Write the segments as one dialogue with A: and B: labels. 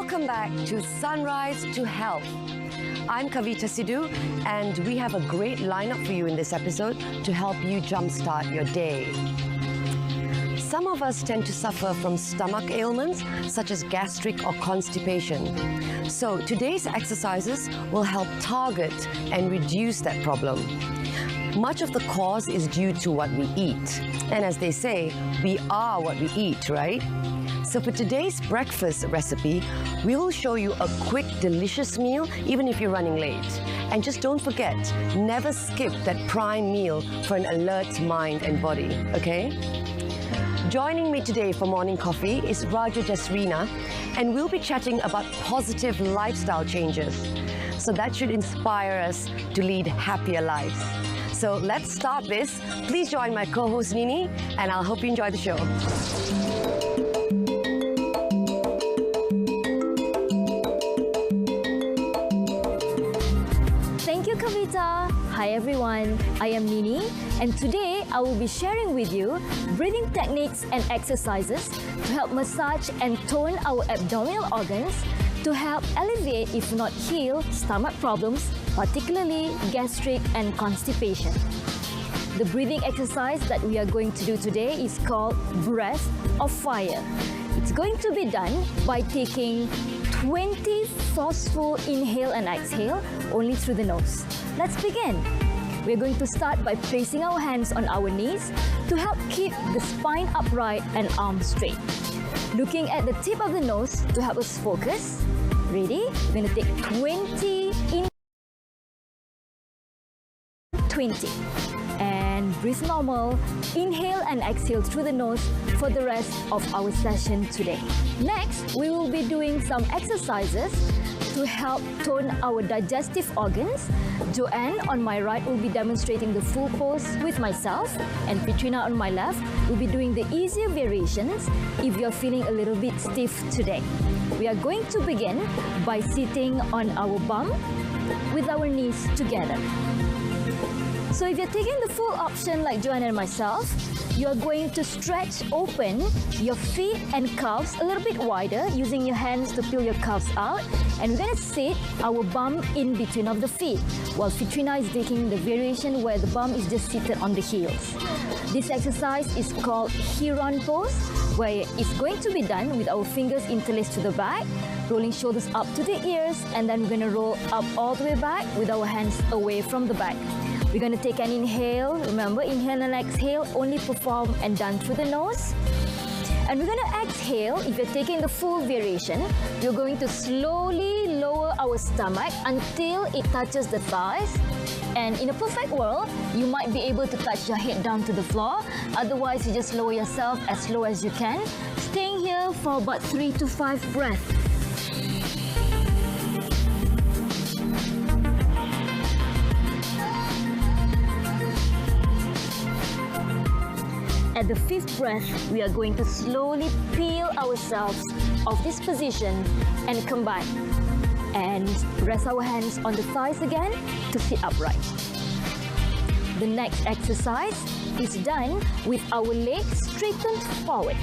A: Welcome back to Sunrise to Health. I'm Kavita Sidhu, and we have a great lineup for you in this episode to help you jumpstart your day. Some of us tend to suffer from stomach ailments such as gastric or constipation. So today's exercises will help target and reduce that problem. Much of the cause is due to what we eat. And as they say, we are what we eat, right? So for today's breakfast recipe, we will show you a quick, delicious meal, even if you're running late. And just don't forget, never skip that prime meal for an alert mind and body, okay? Joining me today for morning coffee is Raja Jasrina, and we'll be chatting about positive lifestyle changes. So that should inspire us to lead happier lives. So let's start this. Please join my co-host Nini, and I'll hope you enjoy the show.
B: Thank you, Kavita. Hi everyone, I am Nini, and today I will be sharing with you breathing techniques and exercises to help massage and tone our abdominal organs to help alleviate, if not heal, stomach problems, particularly gastric and constipation. The breathing exercise that we are going to do today is called Breath of Fire. It's going to be done by taking 20 forceful inhale and exhale only through the nose. Let's begin. We're going to start by placing our hands on our knees to help keep the spine upright and arms straight. Looking at the tip of the nose to help us focus. Ready? We're going to take 20 in, 20. And breathe normal. Inhale and exhale through the nose for the rest of our session today. Next, we will be doing some exercises to help tone our digestive organs. Joanne on my right will be demonstrating the full pose with myself, and Petrina on my left will be doing the easier variations if you're feeling a little bit stiff today. We are going to begin by sitting on our bum with our knees together. So if you're taking the full option like Joanne and myself, you are going to stretch open your feet and calves a little bit wider using your hands to peel your calves out. And we're going to sit our bum in between of the feet, while Fitrina is taking the variation where the bum is just seated on the heels. This exercise is called Heron pose, where it's going to be done with our fingers interlaced to the back, rolling shoulders up to the ears, and then we're going to roll up all the way back with our hands away from the back. We're going to take an inhale. Remember, inhale and exhale only performed and done through the nose. And we're going to exhale. If you're taking the full variation, you're going to slowly lower our stomach until it touches the thighs. And in a perfect world, you might be able to touch your head down to the floor. Otherwise, you just lower yourself as low as you can, staying here for about 3 to 5 breaths. At the 5th breath, we are going to slowly peel ourselves off this position and come back. And rest our hands on the thighs again to sit upright. The next exercise is done with our legs straightened forward.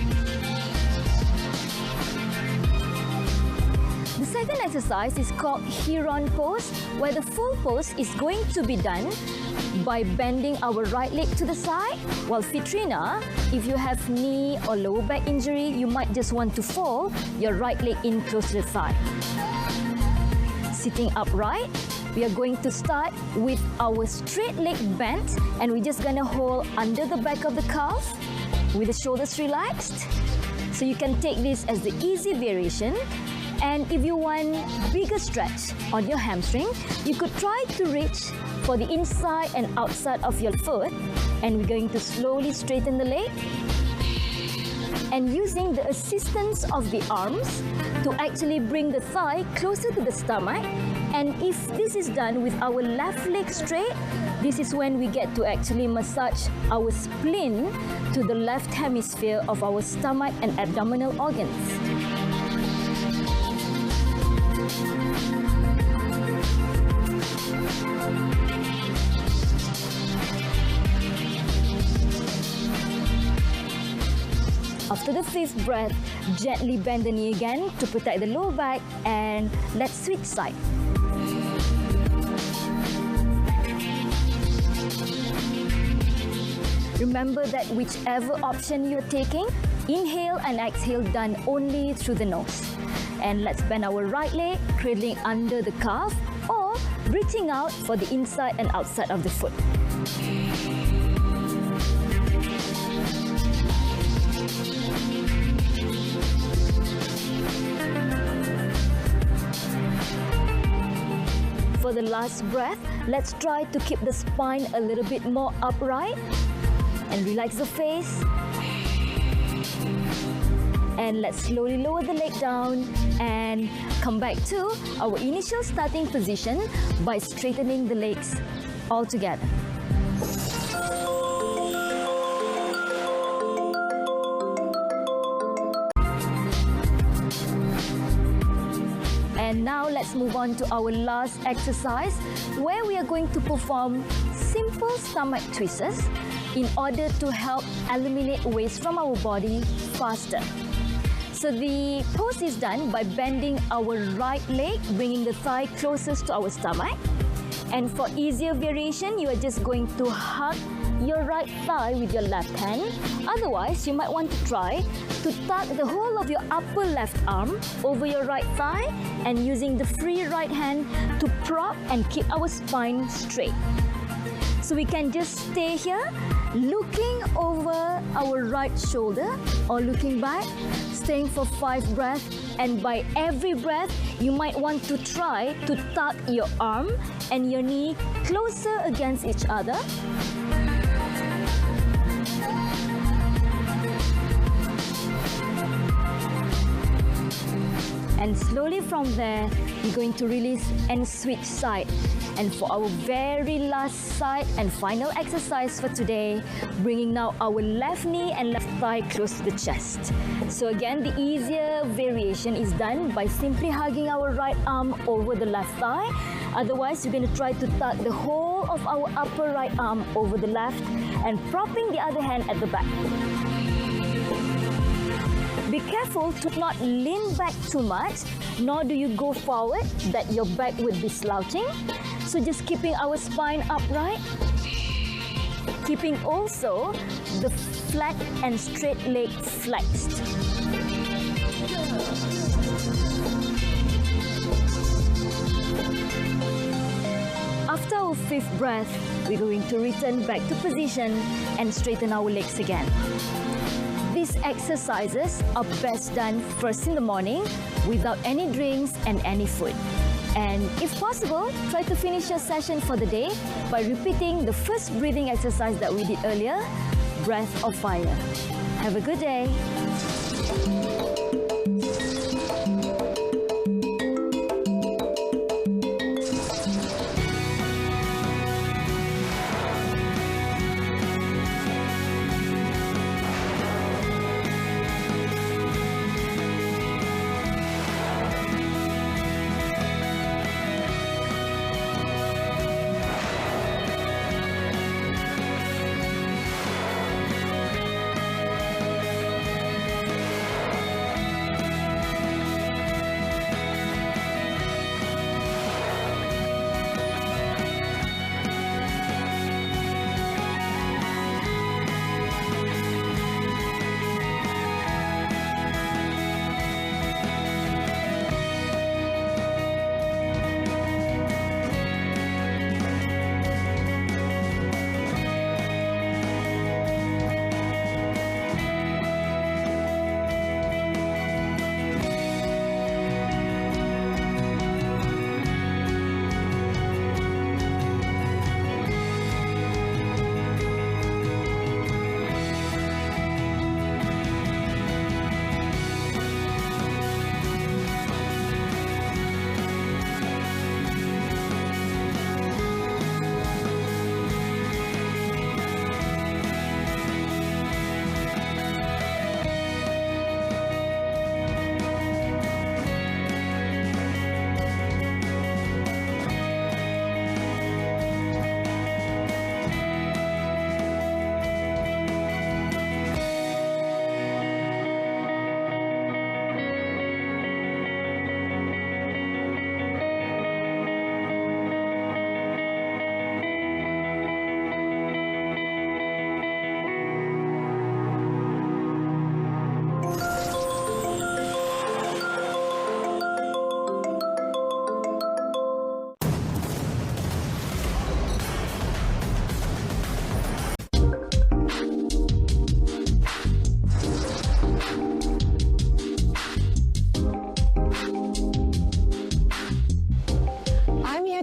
B: The second exercise is called Heron pose, where the full pose is going to be done by bending our right leg to the side, while Fitrina, if you have knee or lower back injury, you might just want to fold your right leg in close to the thigh. Sitting upright, we are going to start with our straight leg bent, and we're just going to hold under the back of the calf with the shoulders relaxed. So you can take this as the easy variation. And if you want bigger stretch on your hamstring, you could try to reach for the inside and outside of your foot. And we're going to slowly straighten the leg. And using the assistance of the arms to actually bring the thigh closer to the stomach. And if this is done with our left leg straight, this is when we get to actually massage our spleen to the left hemisphere of our stomach and abdominal organs. After the 5th breath, gently bend the knee again to protect the lower back, and let's switch side. Remember that whichever option you're taking, inhale and exhale done only through the nose. And let's bend our right leg, cradling under the calf, or reaching out for the inside and outside of the foot. For the last breath, let's try to keep the spine a little bit more upright and relax the face. And let's slowly lower the leg down and come back to our initial starting position by straightening the legs all together. And now let's move on to our last exercise, where we are going to perform simple stomach twists in order to help eliminate waste from our body faster. So the pose is done by bending our right leg, bringing the thigh closest to our stomach. And for easier variation, you are just going to hug your right thigh with your left hand. Otherwise, you might want to try to tuck the whole of your upper left arm over your right thigh and using the free right hand to prop and keep our spine straight. So we can just stay here, looking over our right shoulder or looking back, staying for 5 breaths. And by every breath, you might want to try to tuck your arm and your knee closer against each other. And slowly from there, you're going to release and switch side. And for our very last side and final exercise for today, bringing now our left knee and left thigh close to the chest. So again, the easier variation is done by simply hugging our right arm over the left thigh. Otherwise, you're going to try to tuck the whole of our upper right arm over the left and propping the other hand at the back. Be careful to not lean back too much, nor do you go forward, that your back would be slouching. So just keeping our spine upright, keeping also the flat and straight leg flexed. After our 5th breath, we're going to return back to position and straighten our legs again. These exercises are best done first in the morning without any drinks and any food. And if possible, try to finish your session for the day by repeating the first breathing exercise that we did earlier, breath of fire. Have a good day.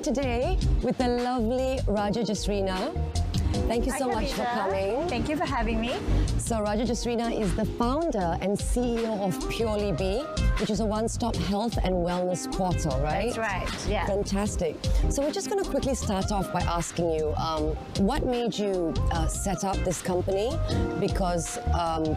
A: here today with the lovely Raja Jasrina. Thank you so much for coming.
C: Thank you for having me.
A: So Raja Jasrina is the founder and CEO of Purely Bee, which is a one-stop health and wellness portal, right?
C: That's right, yeah.
A: Fantastic. So we're just going to quickly start off by asking you, what made you set up this company? Because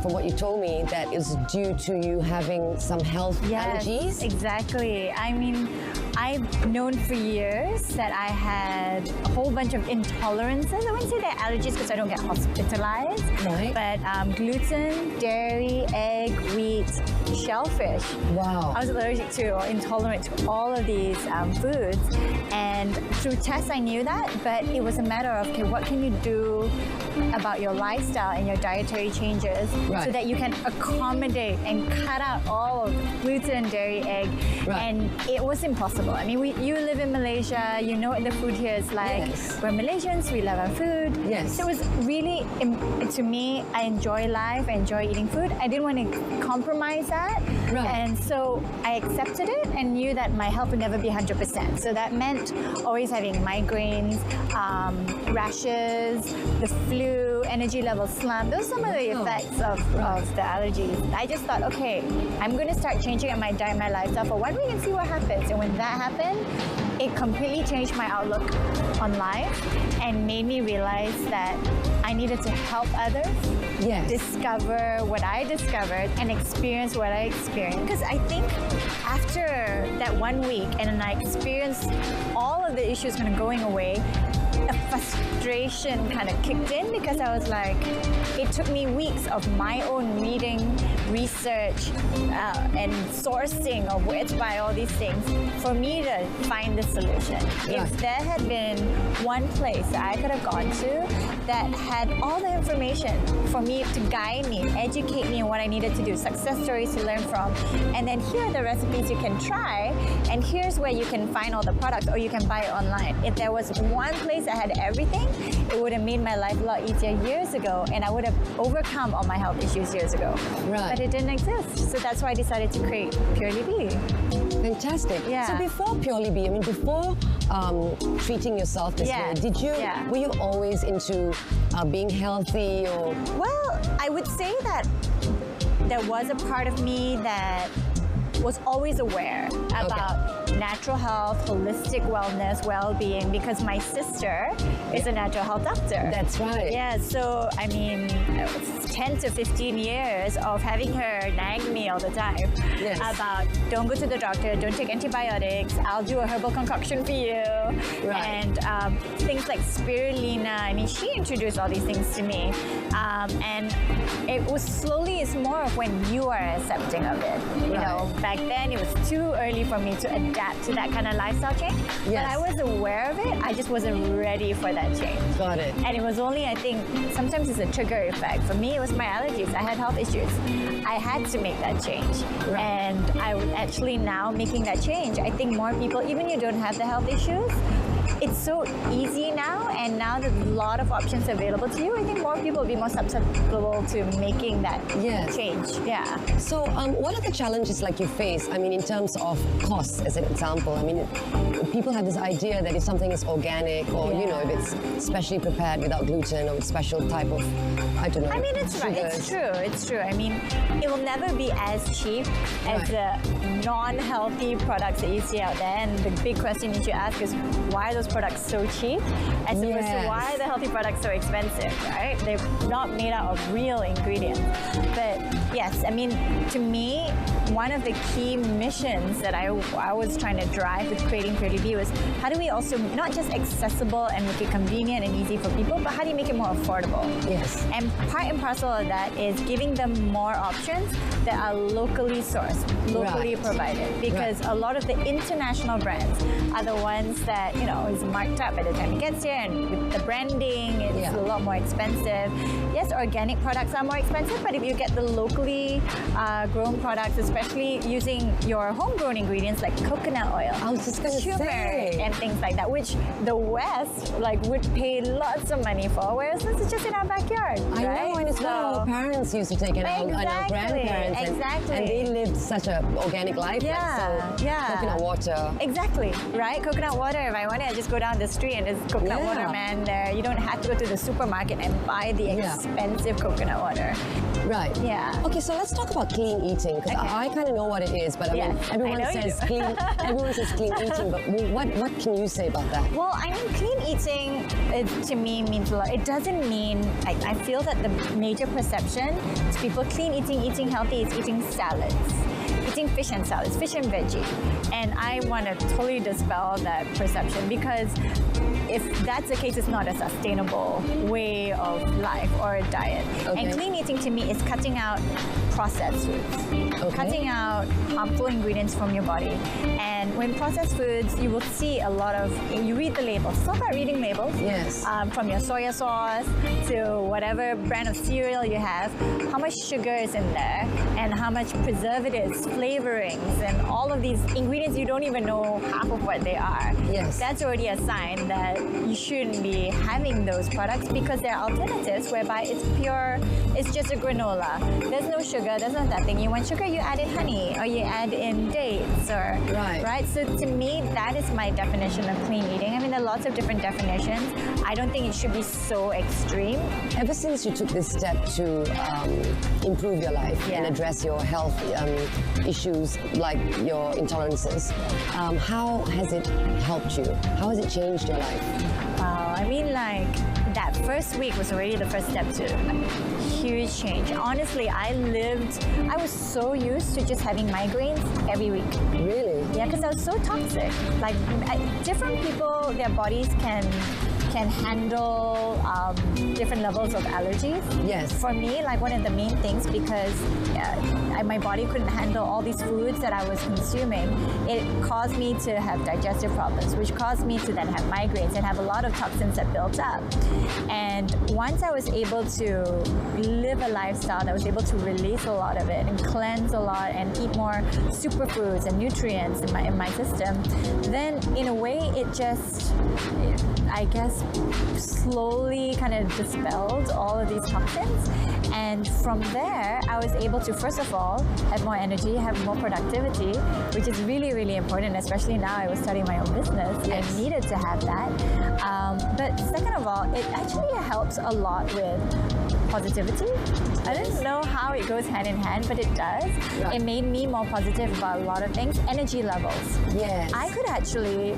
A: from what you told me, that is due to you having some health allergies.
C: Exactly. I mean, I've known for years that I had a whole bunch of intolerances. I wouldn't say they're allergies because I don't get hospitalized.
A: Right.
C: But gluten, dairy, egg, wheat, shellfish.
A: Wow.
C: I was allergic to or intolerant to all of these foods. And through tests, I knew that. But it was a matter of, okay, what can you do about your lifestyle and your dietary changes so that you can accommodate and cut out all of gluten, dairy, egg. And it was impossible. I mean, you live in Malaysia, you know what the food here is like. We're Malaysians, we love our food. So it was really, to me, I enjoy life, I enjoy eating food. I didn't want to compromise that. And so I accepted it and knew that my health would never be 100%. So that meant always having migraines, rashes, the flu, energy level slump. Those are some of the effects of the allergies. I just thought, okay, I'm going to start changing up my diet, my lifestyle for 1 week and see what happens. And when that happened, it completely changed my outlook on life and made me realize that I needed to help others discover what I discovered and experience what I experienced. Because I think after that 1 week and I experienced all of the issues kind of going away, a frustration kind of kicked in because I was like, it took me weeks of my own reading, research, and sourcing of where to buy all these things for me to find the solution. If there had been one place that I could have gone to that had all the information for me to guide me, educate me on what I needed to do, success stories to learn from, and then here are the recipes you can try, and here's where you can find all the products or you can buy it online. If there was one place that had everything, it would have made my life a lot easier years ago, and I would have overcome all my health issues years ago. But it didn't exist, so that's why I decided to create Purely Bee.
A: Fantastic. So before Purely Bee, I mean, before treating yourself this way, were you always into being healthy or?
C: Well, I would say that there was a part of me that was always aware about natural health, holistic wellness, well-being, because my sister is a natural health doctor.
A: That's right.
C: Yeah, so I mean, it's 10 to 15 years of having her nag me all the time about don't go to the doctor, don't take antibiotics, I'll do a herbal concoction for you. And things like spirulina, I mean, she introduced all these things to me. And it was slowly, it's more of when you are accepting of it. You know, back then it was too early for me to adapt to that kind of lifestyle change. But I was aware of it, I just wasn't ready for that change.
A: Got it.
C: And it was only, I think, sometimes it's a trigger effect. For me, it was my allergies. I had health issues. I had to make that change. And I would actually now making that change. I think more people, even you don't have the health issues, it's so easy now, and now there's a lot of options available to you. I think more people will be more susceptible to making that change.
A: So what are the challenges like you face? I mean, in terms of costs, as an example. I mean, people have this idea that if something is organic or, you know, if it's specially prepared without gluten or with special type of, I don't know.
C: I mean, it's right. It's true. It's true. I mean, it will never be as cheap as the non-healthy products that you see out there. And the big question you should ask is, why are those products so cheap as opposed to why are the healthy products so expensive, right? They're not made out of real ingredients. But yes, I mean, to me, one of the key missions that I was trying to drive with creating Purely Bee was how do we also not just accessible and make it convenient and easy for people, but how do you make it more affordable? And part and parcel of that is giving them more options that are locally sourced, locally provided. Because a lot of the international brands are the ones that, you know, is marked up by the time it gets here, and with the branding, it's a lot more expensive. Yes, organic products are more expensive, but if you get the locally grown products, especially using your homegrown ingredients like coconut oil,
A: I was just going to say,
C: and things like that, which the West would pay lots of money for, whereas this is just in our backyard.
A: I know, and it's what our parents used to take and our grandparents, and they lived such an organic life. So coconut water.
C: Exactly, right? Coconut water. If I wanted water, just go down the street and there's coconut
A: Yeah.
C: water man there. You don't have to go to the supermarket and buy the
A: Yeah.
C: expensive coconut water.
A: Right.
C: Yeah.
A: Okay, so let's talk about clean eating, because
C: Okay.
A: I kind of know what it is, but I mean,
C: Yes,
A: everyone
C: I know you
A: says
C: do.
A: clean. Everyone says clean eating, but what can you say about that?
C: Well, I mean, clean eating to me means a lot. It doesn't mean, I feel that the major perception to people clean eating healthy is eating salads. Eating fish and salads, fish and veggie. And I want to totally dispel that perception, because if that's the case, it's not a sustainable way of life or a diet.
A: Okay.
C: And clean eating to me is cutting out processed foods,
A: Okay.
C: cutting out harmful ingredients from your body. And when processed foods, you will see a lot of, you read the labels. Start by reading labels.
A: Yes.
C: From your soya sauce to whatever brand of cereal you have, how much sugar is in there and how much preservatives, flavorings, and all of these ingredients you don't even know half of what they are.
A: Yes.
C: That's already a sign that you shouldn't be having those products, because there are alternatives whereby it's pure, it's just a granola. There's no sugar, there's no nothing. You want sugar, you add in honey or you add in dates or
A: Right.
C: So to me, that is my definition of clean eating. I mean, there are lots of different definitions. I don't think it should be so extreme.
A: Ever since you took this step to improve your life and
C: Yeah.
A: address your health issues like your intolerances, how has it helped you? How has it changed your life?
C: Wow, I mean, like, that first week was already the first step to huge change. Honestly, I was so used to just having migraines every week.
A: Really?
C: Yeah, because I was so toxic. Like, different people, their bodies can handle different levels of allergies.
A: Yes.
C: For me, like, one of the main things, because my body couldn't handle all these foods that I was consuming, it caused me to have digestive problems, which caused me to then have migraines and have a lot of toxins that built up. And once I was able to live a lifestyle that was able to release a lot of it and cleanse a lot and eat more superfoods and nutrients in my system, then in a way it just, I guess, slowly kind of dispelled all of these toxins. And from there, I was able to, first of all, have more energy, have more productivity, which is really, really important, especially now I was starting my own business.
A: Yes.
C: I needed to have that. But second of all, it actually helps a lot with positivity. I don't know how it goes hand in hand, but it does.
A: Right.
C: It made me more positive about a lot of things. Energy levels.
A: Yes.
C: I could actually,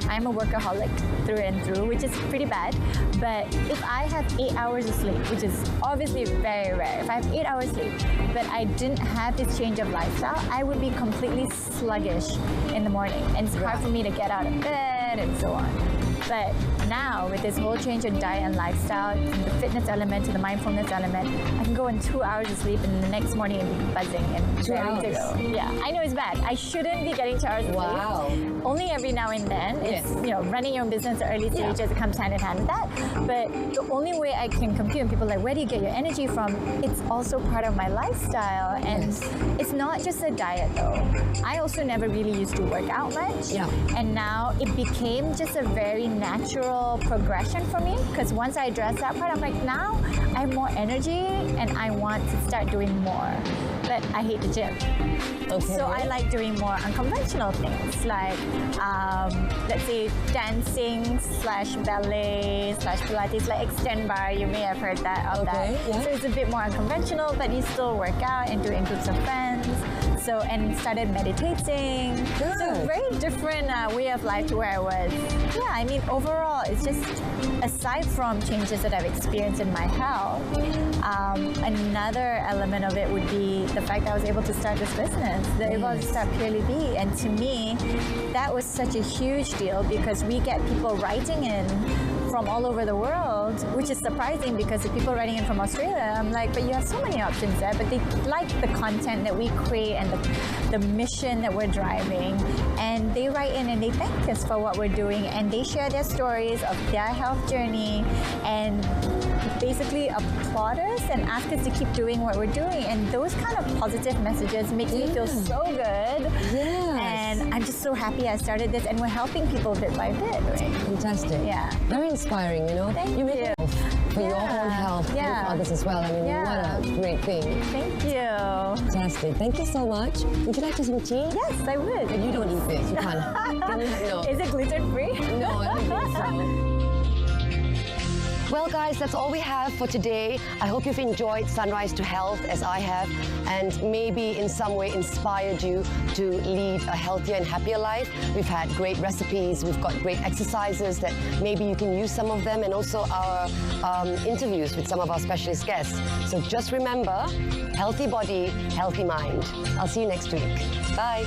C: I'm a workaholic through and through, which is pretty bad. But if I have 8 hours of sleep, which is obviously very rare, if I have 8 hours sleep, but I didn't have this change of lifestyle, I would be completely sluggish in the morning. And it's hard for me to get out of bed and so on. But now, with this whole change in diet and lifestyle, from the fitness element to the mindfulness element, I can go in 2 hours of sleep and the next morning and be buzzing and
A: 2
C: ready to
A: hours?
C: go. Yeah, I know it's bad. I shouldn't be getting 2 hours of
A: Wow.
C: sleep. Only every now and then. It's, running your own business at early stages, it comes hand in hand with that. But the only way I can compute, and people are like, where do you get your energy from? It's also part of my lifestyle. And it's not just a diet though. I also never really used to work out much.
A: Yeah.
C: And now it became just a very natural progression for me, because once I address that part, I'm like, now I have more energy and I want to start doing more. But I hate the gym.
A: Okay.
C: So I like doing more unconventional things, like let's say dancing / ballet / Pilates, like extend bar. You may have heard that of
A: Okay,
C: that.
A: yeah.
C: So it's a bit more unconventional, but you still work out and do it in groups of friends. So, and started meditating.
A: Good.
C: So very different way of life to where I was. Yeah, I mean, overall, it's just, aside from changes that I've experienced in my health, another element of it would be the fact that I was able to start this business, that it was Start Purely Be. And to me, that was such a huge deal, because we get people writing in from all over the world, which is surprising, because the people writing in from Australia, I'm like, but you have so many options there. But they like the content that we create and the mission that we're driving. And they write in and they thank us for what we're doing, and they share their stories of their health journey and basically applaud us and ask us to keep doing what we're doing. And those kind of positive messages makes me feel so good.
A: Yes.
C: And I'm just so happy I started this, and we're helping people bit by bit. Right?
A: Fantastic.
C: Yeah.
A: Very inspiring, you know.
C: Thank
A: you.
C: you.
A: for your own health and for others as well. I mean, what a great thing.
C: Thank you.
A: Fantastic. Thank you so much. Would you like to some tea?
C: Yes, I would.
A: But you don't eat this. You can't. No.
C: Is it gluten-free?
A: No, I don't think so. Well, guys, that's all we have for today. I hope you've enjoyed Sunrise to Health as I have, and maybe in some way inspired you to lead a healthier and happier life. We've had great recipes, we've got great exercises that maybe you can use some of them, and also our interviews with some of our specialist guests. So just remember, healthy body, healthy mind. I'll see you next week. Bye.